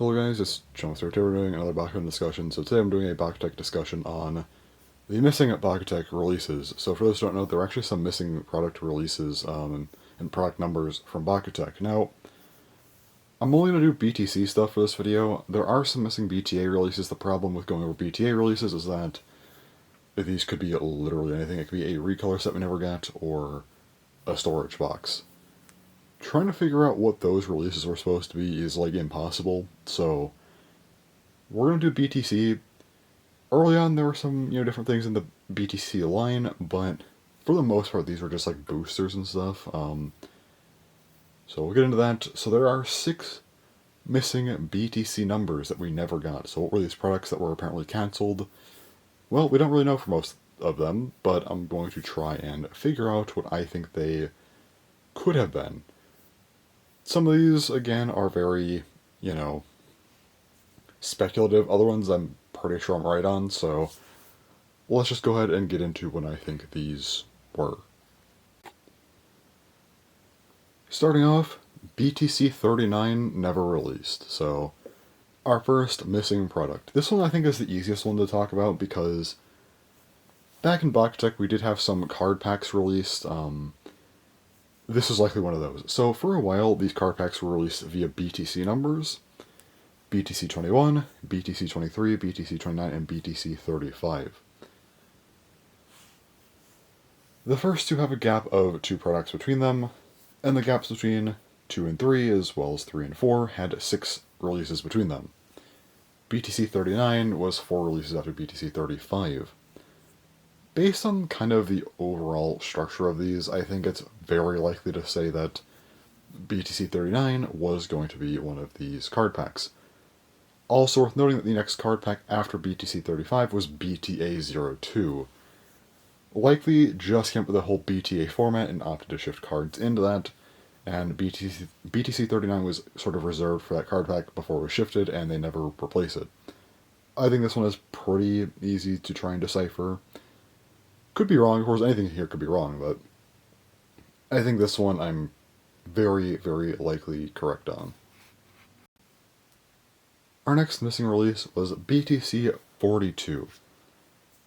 Hello guys, it's John. Today we're doing another Bakugan discussion. So today I'm doing a BakuTech discussion on the missing BakuTech releases. So for those who don't know, there are actually some missing product releases and product numbers from BakuTech. Now, I'm only going to do BTC stuff for this video. There are some missing BTA releases. The problem with going over BTA releases is that these could be literally anything. It could be a recolor set we never get, or a storage box. Trying to figure out what those releases were supposed to be is like impossible, so we're going to do BTC. Early on there were some different things in the BTC line, but for the most part these were just like boosters and stuff. So we'll get into that. So there are 6 missing BTC numbers that we never got. So what were these products that were apparently cancelled? Well, we don't really know for most of them, but I'm going to try and figure out what I think they could have been. Some of these, again, are very, speculative. Other ones I'm pretty sure I'm right on, so let's just go ahead and get into what I think these were. Starting off, BTC 39 never released, so our first missing product. This one I think is the easiest one to talk about because back in BakuTech we did have some card packs released. This is likely one of those. So for a while, these card packs were released via BTC numbers. BTC 21, BTC 23, BTC 29, and BTC 35. The first two have a gap of 2 products between them, and the gaps between 2 and 3, as well as 3 and 4, had 6 releases between them. BTC 39 was 4 releases after BTC 35. Based on kind of the overall structure of these, I think it's very likely to say that BTC 39 was going to be one of these card packs. Also worth noting that the next card pack after BTC 35 was BTA 02. Likely just came up with the whole BTA format and opted to shift cards into that, and BTC 39 was sort of reserved for that card pack before it was shifted, and they never replaced it. I think this one is pretty easy to try and decipher. Could be wrong, of course, anything here could be wrong, but I think this one I'm very, very likely correct on. Our next missing release was BTC 42.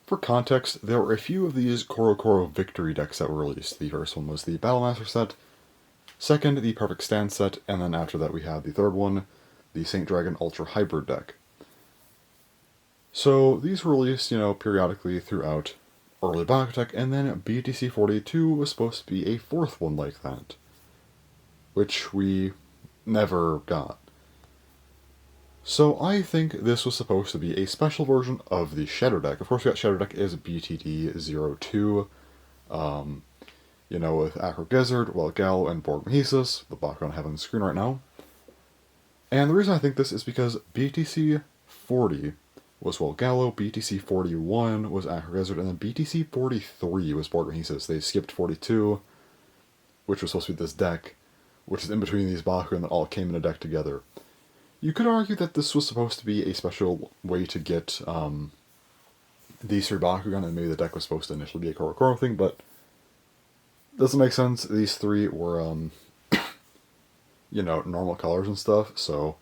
For context, there were a few of these Koro Victory decks that were released. The first one was the Battlemaster set, second the Perfect Stand set, and then after that we had the third one, the Saint Dragon Ultra Hybrid deck. So these were released, periodically throughout early BakuTech, and then BTC 42 was supposed to be a 4th one like that, which we never got. So I think this was supposed to be a special version of the Shadow deck. Of course, we got Shadow deck as BTD 02, with Acro Gizzard, Wild Gallo, and Borg Mahesis, the Bakugan I have on the screen right now. And the reason I think this is because BTC 40 was Wild Gallo, BTC 41 was Acro Gizzard, and then BTC 43 was Borg Mahesis. They skipped 42, which was supposed to be this deck, which is in between these Bakugan that all came in a deck together. You could argue that this was supposed to be a special way to get these 3 Bakugan, and maybe the deck was supposed to initially be a Koro thing, but doesn't make sense. These 3 were, normal colors and stuff, so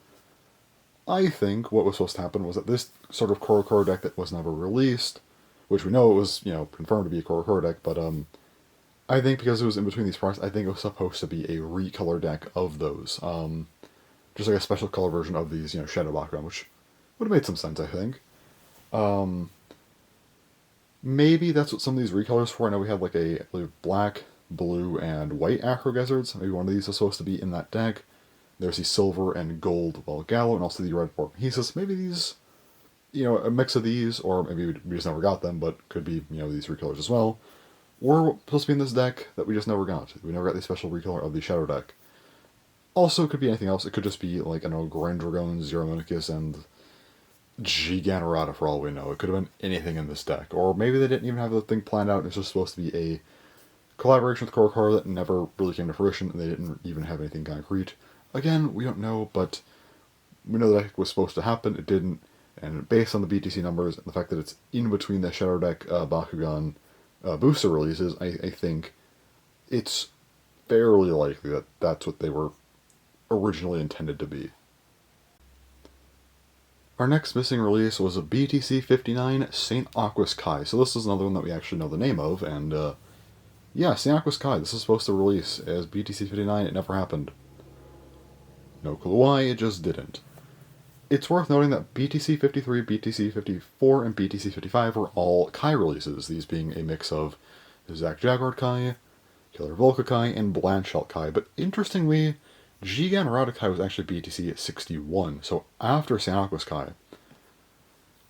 I think what was supposed to happen was that this sort of Koro deck that was never released, which we know it was, confirmed to be a Koro deck, but I think because it was in between these products, I think it was supposed to be a recolor deck of those. Just like a special color version of these, Shadow Bakugan, which would have made some sense, I think. Maybe that's what some of these recolors were. I know we had like I believe black, blue, and white Acro Gizzards. Maybe one of these was supposed to be in that deck. There's the silver and gold Wild Gallo, and also the red Borg Mahesis. Maybe these, a mix of these, or maybe we just never got them, but could be, these recolors as well. Or supposed to be in this deck that we just never got. We never got the special recolor of the Shadow deck. Also, it could be anything else. It could just be, like, Grand Dragon, Zero Monicus, and Gigantorata for all we know. It could have been anything in this deck. Or maybe they didn't even have the thing planned out, and it's just supposed to be a collaboration with Koro that never really came to fruition, and they didn't even have anything concrete. Again, we don't know, but we know the deck was supposed to happen, it didn't, and based on the BTC numbers, and the fact that it's in between the Shadow deck Bakugan booster releases, I think it's fairly likely that that's what they were originally intended to be. our next missing release was a BTC 59 St. Aquas Kai. So this is another one that we actually know the name of, and yeah, St. Aquas Kai. This is supposed to release as BTC 59. It never happened. No clue why, it just didn't. It's worth noting that BTC 53, BTC 54, and BTC 55 were all Kai releases, these being a mix of Zack Jaguar Kai, Killer Volca Kai, and Blanchelt Kai. But interestingly, Jigen Rada Kai was actually BTC 61, so after St. Aquas Kai.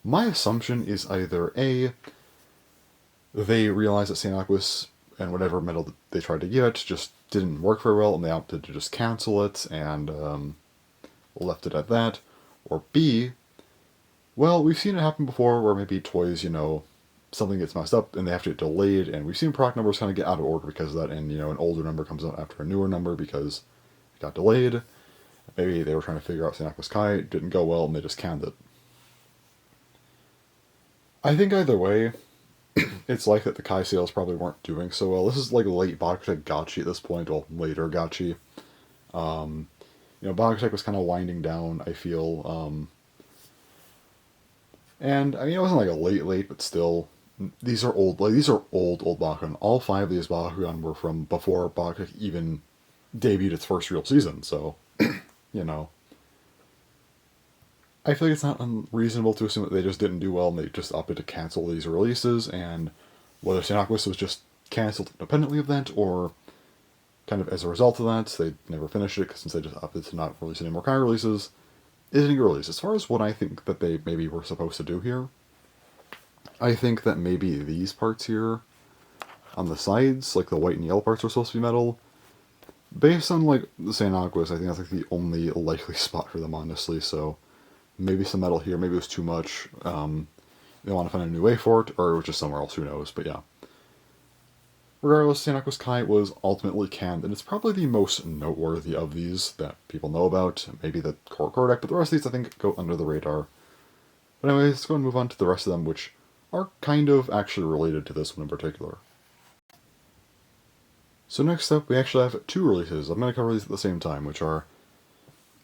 My assumption is either A, they realized that St. Aquas and whatever medal that they tried to give it just didn't work very well, and they opted to just cancel it and left it at that. Or B, well, we've seen it happen before where maybe toys, something gets messed up and they have to get delayed, and we've seen product numbers kind of get out of order because of that, and, an older number comes out after a newer number because it got delayed. Maybe they were trying to figure out St. Aquas Kai, it didn't go well, and they just canned it. I think either way, it's like that the Kai sales probably weren't doing so well. This is like late BakuTech Gachi at this point, well, later Gachi. BakuTech was kind of winding down, I feel. And, it wasn't like a late, but still, these are old Bakugan. All 5 of these Bakugan were from before BakuTech even debuted its first real season, so, I feel like it's not unreasonable to assume that they just didn't do well and they just opted to cancel these releases, and whether St. Aquas was just cancelled independently of that, or kind of as a result of that, they never finished it since they just opted to not release any more Kai releases, isn't a release. As far as what I think that they maybe were supposed to do here, I think that maybe these parts here on the sides, like the white and yellow parts, were supposed to be metal. Based on, like, the St. Aquas, I think that's, like, the only likely spot for them, honestly, so maybe some metal here, maybe it was too much. They want to find a new way for it, or it was just somewhere else, who knows, but yeah. Regardless, St. Aquas Kai was ultimately canned, and it's probably the most noteworthy of these that people know about. Maybe the core deck, but the rest of these I think go under the radar. But anyways, let's go and move on to the rest of them, which are kind of actually related to this one in particular. So next up, we actually have 2 releases. I'm going to cover these at the same time, which are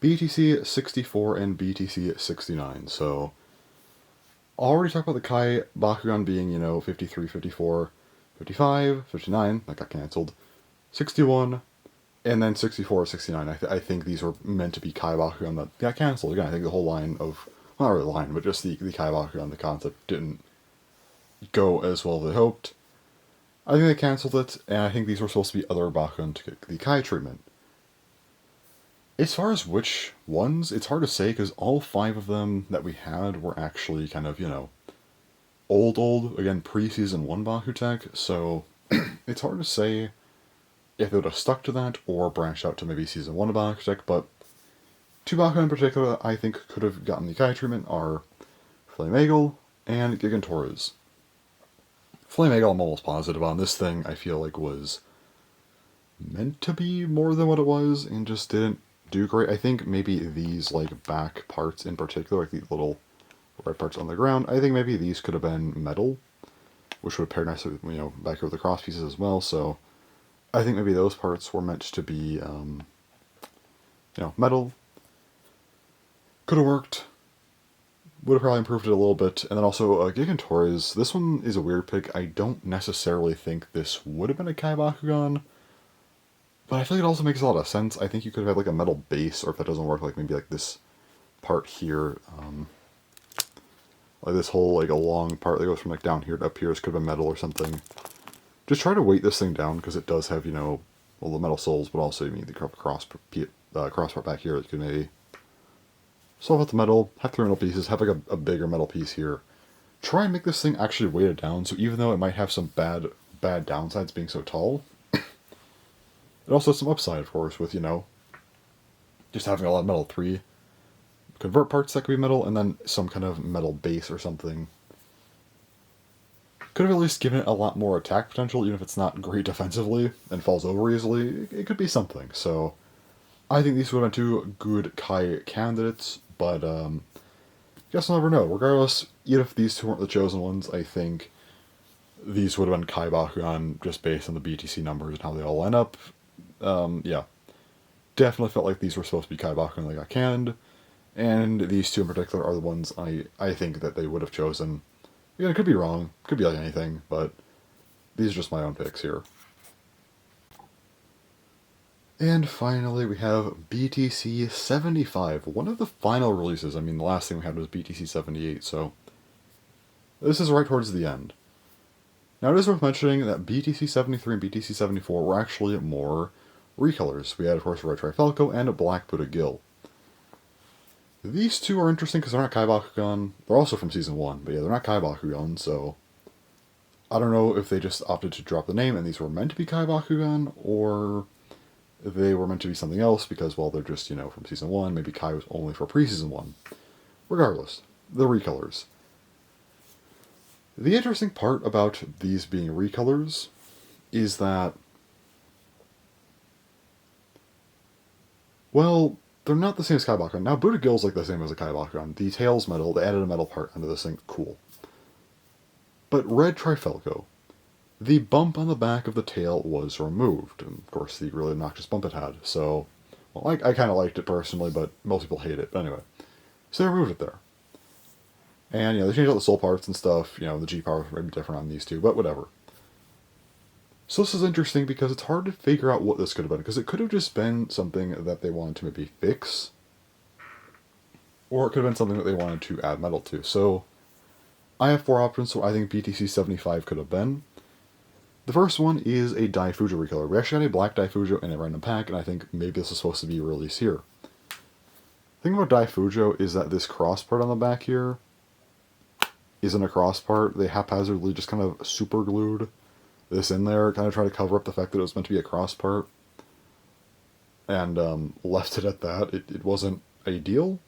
BTC 64 and BTC 69. So, already talked about the Kai Bakugan being, 53, 54, 55, 59, that got cancelled, 61, and then 64, 69. I think these were meant to be Kai Bakugan that got cancelled. Again, I think the whole line of, well, not really line, but just the Kai Bakugan, the concept, didn't go as well as they hoped. I think they cancelled it, and I think these were supposed to be other Bakugan to get the Kai treatment. As far as which ones, it's hard to say, because all 5 of them that we had were actually kind of, old, again, pre-Season 1 BakuTech, so it's hard to say if they would have stuck to that or branched out to maybe Season 1 of BakuTech, but 2 Bakugan in particular that I think could have gotten the Kai treatment are Flame Eagle and Gigantorez. Flame Eagle I'm almost positive on. This thing I feel like was meant to be more than what it was and just didn't do great. I think maybe these like back parts in particular, like the little red parts on the ground, I think maybe these could have been metal, which would pair nicely with, back here with the cross pieces as well, so I think maybe those parts were meant to be, metal. Could have worked. Would have probably improved it a little bit. And then also, Gigantorez, this one is a weird pick. I don't necessarily think this would have been a Kai Bakugan, but I feel like it also makes a lot of sense. I think you could have had like a metal base, or if that doesn't work, like maybe like this part here, like this whole like a long part that goes from like down here to up here. This could have been metal or something. Just try to weight this thing down, because it does have, well, the metal soles, but also you need the cross part back here that could maybe solve out the metal, have 3 metal pieces, have like a bigger metal piece here. Try and make this thing actually weighted down, so even though it might have some bad downsides being so tall, it also has some upside, of course, with, just having a lot of metal. 3 convert parts that could be metal, and then some kind of metal base or something. Could have at least given it a lot more attack potential, even if it's not great defensively and falls over easily. It could be something, so I think these would have been 2 good Kai candidates, but guess I'll never know. Regardless, even if these 2 weren't the chosen ones, I think these would have been Kai Bakugan just based on the BTC numbers and how they all line up. Yeah. Definitely felt like these were supposed to be Kai Bakugan that got canned. And these two in particular are the ones I think that they would have chosen. Again, it could be wrong, could be like anything, but these are just my own picks here. And finally, we have BTC 75, one of the final releases. I mean, the last thing we had was BTC 78, so this is right towards the end. Now, it is worth mentioning that BTC 73 and BTC 74 were actually more recolors. We had, of course, Red Trifalco and a Black Buddha Gill. These two are interesting because they're not Kai Bakugan. They're also from Season 1, but yeah, they're not Kai Bakugan, so I don't know if they just opted to drop the name and these were meant to be Kai Bakugan, or they were meant to be something else because, well, they're just, from Season 1. Maybe Kai was only for pre-Season 1. Regardless, the recolors. The interesting part about these being recolors is that, well, they're not the same as Kai Bakugan. Now, Buddha Gill's like the same as a Kai Bakugan. The tail's metal, they added a metal part onto this thing, cool. But Red Trifalco, the bump on the back of the tail was removed. And of course, the really obnoxious bump it had. So, well, I kind of liked it personally, but most people hate it. But anyway, so they removed it there. And, they changed out the soul parts and stuff. The G power may be different on these two, but whatever. So this is interesting because it's hard to figure out what this could have been, because it could have just been something that they wanted to maybe fix, or it could have been something that they wanted to add metal to. So I have 4 options, so I think BTC 75 could have been. The first one is a Daifujo recolor. We actually got a black Daifujo in a random pack, and I think maybe this is supposed to be released here. The thing about Daifujo is that this cross part on the back here isn't a cross part. They haphazardly just kind of super glued this in there, kind of try to cover up the fact that it was meant to be a cross part, and left it at that. It wasn't ideal.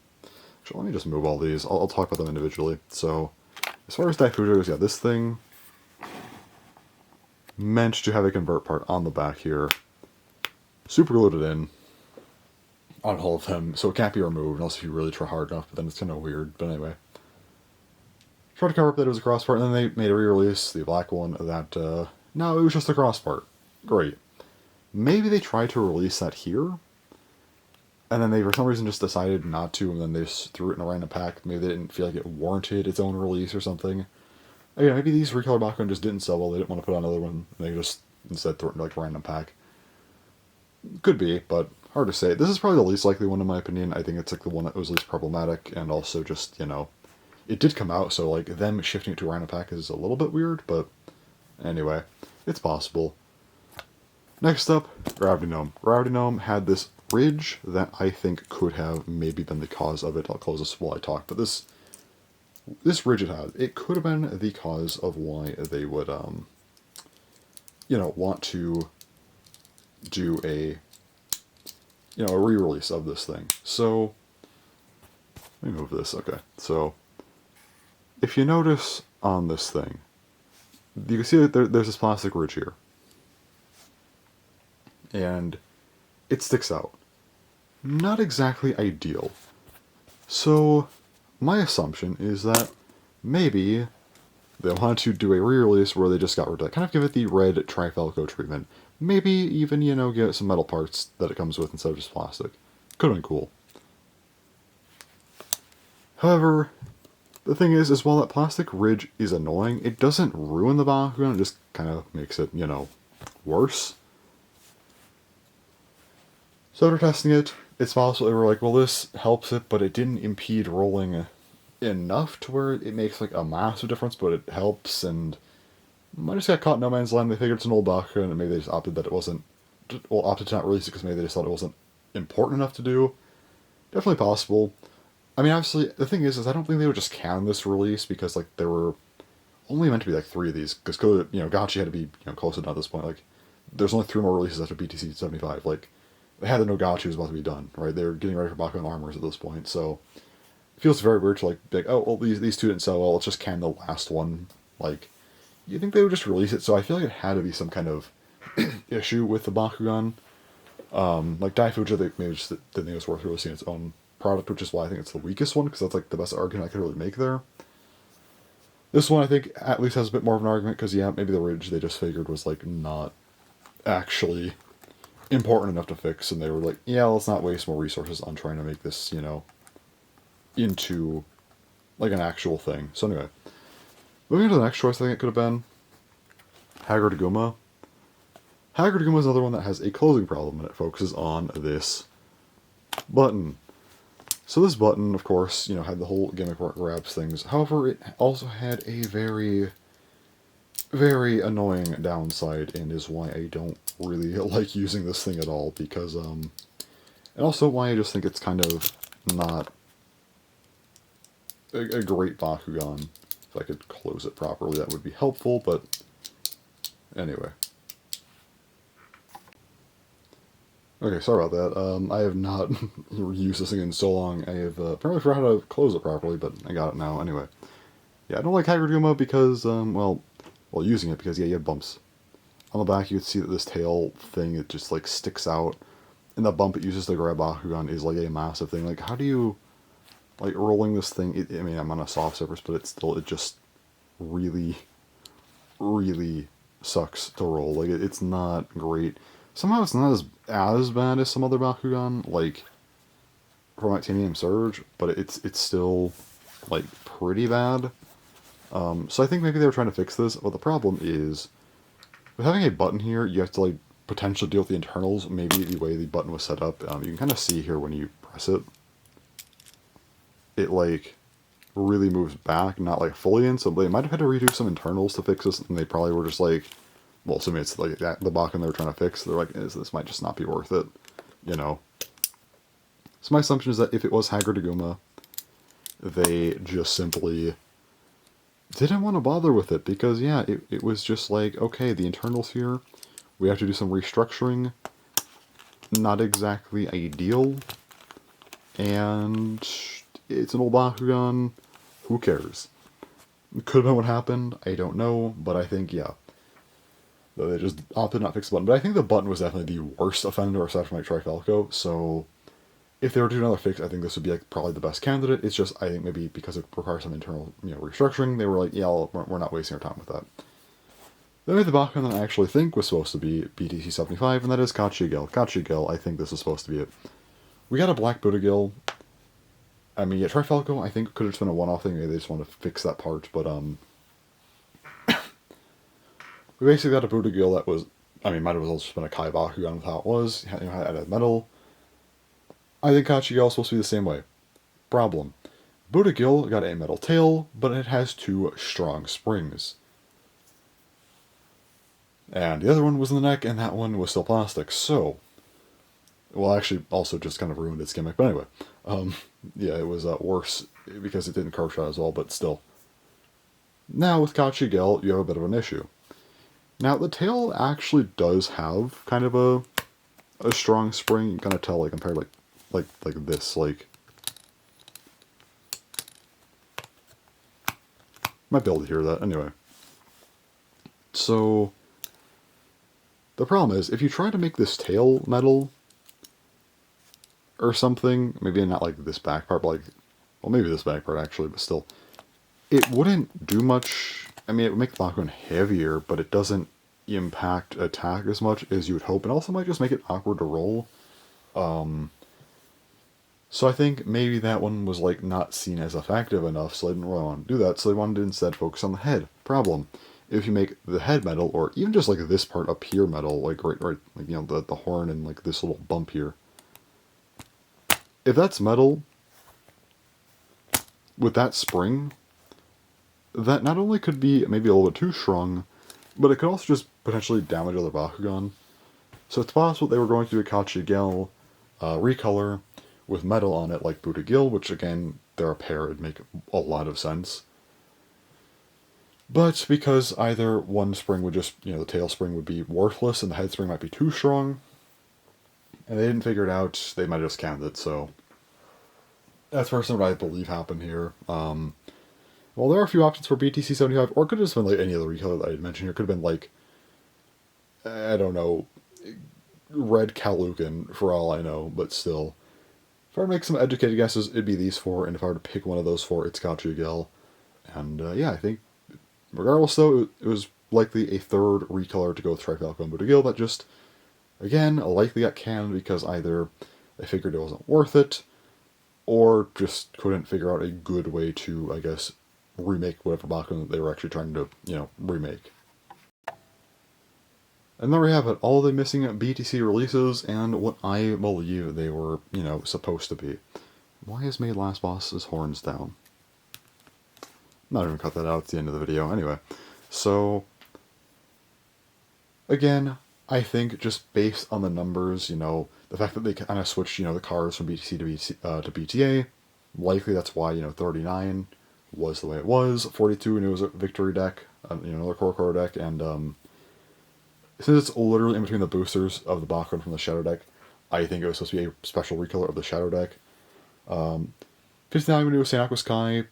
Actually, let me just move all these. I'll talk about them individually. So, as far as Daifujo goes, yeah, this thing meant to have a convert part on the back here. Super glued it in on all of them, so it can't be removed unless if you really try hard enough, but then it's kind of weird. But anyway. Tried to cover up that it was a cross part, and then they made a re-release, the black one, that, no, it was just a cross part. Great. Maybe they tried to release that here, and then they, for some reason, just decided not to, and then they just threw it in a random pack. Maybe they didn't feel like it warranted its own release or something. Again, maybe these recolor Bakugan just didn't sell well, they didn't want to put on another one, and they just instead threw it into, like, a random pack. Could be, but hard to say. This is probably the least likely one, in my opinion. I think it's, like, the one that was least problematic, and also just, it did come out, so, like, them shifting it to a random pack is a little bit weird, but anyway, it's possible. Next up, Gravity Gnome. Gravity Gnome had this ridge that I think could have maybe been the cause of it. I'll close this while I talk, but this ridge it had, it could have been the cause of why they would, want to do a re-release of this thing. So, let me move this, okay. So, if you notice on this thing, you can see that there's this plastic ridge here. And it sticks out. Not exactly ideal. So, my assumption is that maybe they wanted to do a re-release where they just got rid of it. Kind of give it the red Trifalco treatment. Maybe even, give it some metal parts that it comes with instead of just plastic. Could have been cool. However, the thing is while that plastic ridge is annoying, it doesn't ruin the Bakugan, it just kind of makes it, worse. So after testing it, it's possible they were like, well, this helps it, but it didn't impede rolling enough to where it makes, like, a massive difference, but it helps, and I just got caught in no man's land. They figured it's an old Bakugan, and maybe they just opted that it wasn't, well, opted to not release it because maybe they just thought it wasn't important enough to do. Definitely possible. I mean, obviously, the thing is I don't think they would just canon this release, because, like, there were only meant to be, like, 3 of these, because, Gotchi had to be, close enough at this point. Like, there's only 3 more releases after BTC 75. Like, they had to know Gotchi was about to be done, right? They were getting ready for Bakugan Armors at this point, so it feels very weird to, like, be like, oh, well, these 2 didn't sell well, let's just canon the last one. Like, you think they would just release it, so I feel like it had to be some kind of issue with the Bakugan. Like, Daifujo, they maybe just didn't think it was worth releasing its own product, which is why I think it's the weakest one, because that's, like, the best argument I could really make there. This one, I think, at least has a bit more of an argument, because, yeah, maybe the ridge they just figured was, like, not actually important enough to fix, and they were like, yeah, let's not waste more resources on trying to make this, into like an actual thing. So anyway, moving on to the next choice, I think it could have been Haggard Guma. Haggard Guma is another one that has a closing problem, and it focuses on this button. So this button, of course, had the whole gimmick where it grabs things. However, it also had a very, very annoying downside, and is why I don't really like using this thing at all, because, and also why I just think it's kind of not a great Bakugan. If I could close it properly, that would be helpful, but anyway. Okay, sorry about that. I have not used this thing in so long. I have apparently forgot how to close it properly, but I got it now anyway. Yeah, I don't like Haggard Guma because, well, using it because, yeah, you have bumps. On the back, you can see that this tail thing, it just, like, sticks out. And the bump it uses to grab Bakugan is, like, a massive thing. Like, how do you, like, rolling this thing, I mean, I'm on a soft surface, but it just really, really sucks to roll. Like, it's not great. Somehow it's not as bad as some other Bakugan, like from Titanium Surge, but it's still like pretty bad. So I think maybe they were trying to fix this, but the problem is with having a button here, you have to like potentially deal with the internals. Maybe the way the button was set up, you can kind of see here when you press it, it like really moves back, not like fully in. So they might have had to redo some internals to fix this, and they probably were just like, well, assuming it's like the Bakugan they were trying to fix, they're like, this might just not be worth it, So my assumption is that if it was Haggard Guma, they just simply didn't want to bother with it, because, yeah, it was just like, okay, the internals here, we have to do some restructuring, not exactly ideal, and it's an old Bakugan, who cares? It could have been what happened, I don't know, but I think, yeah. They just opted not to fix the button. But I think the button was definitely the worst offender aside from like Trifalco. So if they were to do another fix, I think this would be like probably the best candidate. It's just, I think maybe because it requires some internal restructuring, they were like, yeah, we're not wasting our time with that. Then we have the Bakugan that I actually think was supposed to be BTC 75, and that is Kachigel. Kachigel, I think this is supposed to be it. We got a Black Buddha-Gil. I mean, yeah, Trifalco, I think could have just been a one-off thing. Maybe they just want to fix that part, but we basically got a Buddha-Gil that was, I mean, might have also just been a Kai Bakugan with how it was. It had metal. I think Kachigel is supposed to be the same way. Problem. Buddha-Gil got a metal tail, but it has 2 strong springs. And the other one was in the neck, and that one was still plastic. So, well, actually, also just kind of ruined its gimmick. But anyway, yeah, it was worse because it didn't curve shot as well, but still. Now, with Kachigel, you have a bit of an issue. Now, the tail actually does have kind of a strong spring. You can kind of tell, like, compared, like this, like... Might be able to hear that, anyway. So, the problem is, if you try to make this tail metal, or something, maybe not like this back part, but like, well, maybe this back part actually, but still, it wouldn't do much. I mean, it would make the Bakugan heavier, but it doesn't impact attack as much as you would hope, and also might just make it awkward to roll. So I think maybe that one was like not seen as effective enough, so they didn't really want to do that, so they wanted to instead focus on the head. Problem. If you make the head metal, or even just like this part up here metal, like right, like, the horn and like this little bump here. If that's metal, with that spring, that not only could be maybe a little bit too strong, but it could also just potentially damage other Bakugan. So it's possible they were going to do a Kachigel recolor with metal on it like Buddha-Gil, which again, they're a pair, it'd make a lot of sense. But because either one spring would just, the tail spring would be worthless and the head spring might be too strong, and they didn't figure it out, they might have just canned it, so that's personally what I believe happened here. Well, there are a few options for BTC 75, or it could have just been like any other recolor that I had mentioned here. It could have been like, I don't know, red Kalukin, for all I know, but still. If I were to make some educated guesses, it'd be these 4, and if I were to pick one of those 4, it's Kachigel. And yeah, I think, regardless though, it was likely a third recolor to go with Trifalco and Buddha-Gil that just, again, likely got canned because either they figured it wasn't worth it, or just couldn't figure out a good way to, I guess, remake whatever Bakugan that they were actually trying to, remake. And there we have it, all the missing BTC releases and what I believe they were, supposed to be. Why has made Last Boss's horns down? Not even cut that out at the end of the video. Anyway, so again, I think just based on the numbers, the fact that they kind of switched, the cars from BTC to BTA, likely that's why, 39 was the way it was. 42, and it was a victory deck, another core deck, and since it's literally in between the boosters of the Bakugan from the Shadow deck, I think it was supposed to be a special recolor of the Shadow deck. 59 when it was Sanako's Kai,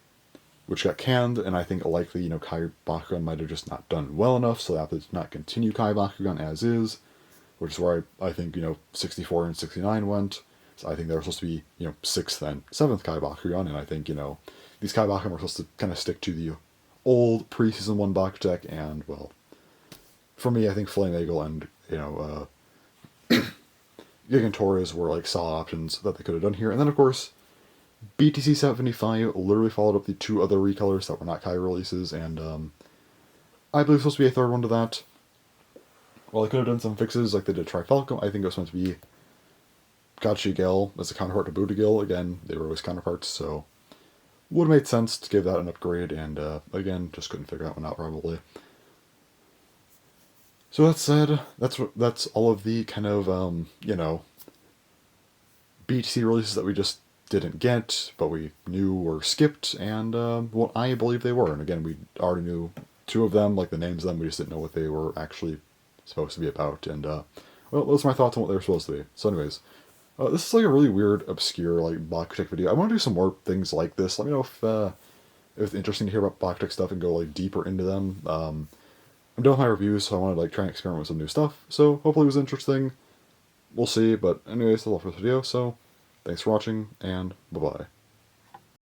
which got canned, and I think likely, Kai Bakugan might have just not done well enough, so that did not continue Kai Bakugan as is, which is where I think, 64 and 69 went. So I think they were supposed to be, 6th and 7th Kai Bakugan, and I think, these Kai Bakugan were supposed to kind of stick to the old pre-season 1 BakuTech, and, well, for me, I think Flame Eagle and, Gigan Torres were, like, solid options that they could have done here. And then, of course, BTC 75 literally followed up the 2 other recolors that were not Kai releases, and, I believe it's supposed to be a 3rd one to that. Well, they could have done some fixes, like they did Trifalcom. I think it was meant to be Gachi Gel as a counterpart to Buddha Gil. Again, they were always counterparts, so would have made sense to give that an upgrade, and, again, just couldn't figure that one out, probably. So that said, that's all of the kind of, BTC releases that we just didn't get, but we knew were skipped, and what I believe they were. And again, we already knew 2 of them, like the names of them, we just didn't know what they were actually supposed to be about. And, well, those are my thoughts on what they were supposed to be. So anyways, this is like a really weird, obscure, like, BakuTech video. I want to do some more things like this. Let me know if it's interesting to hear about BakuTech stuff and go, like, deeper into them. I'm done with my reviews, so I want to, like, try and experiment with some new stuff. So hopefully it was interesting. We'll see, but anyways, that's all for this video, so thanks for watching, and bye-bye.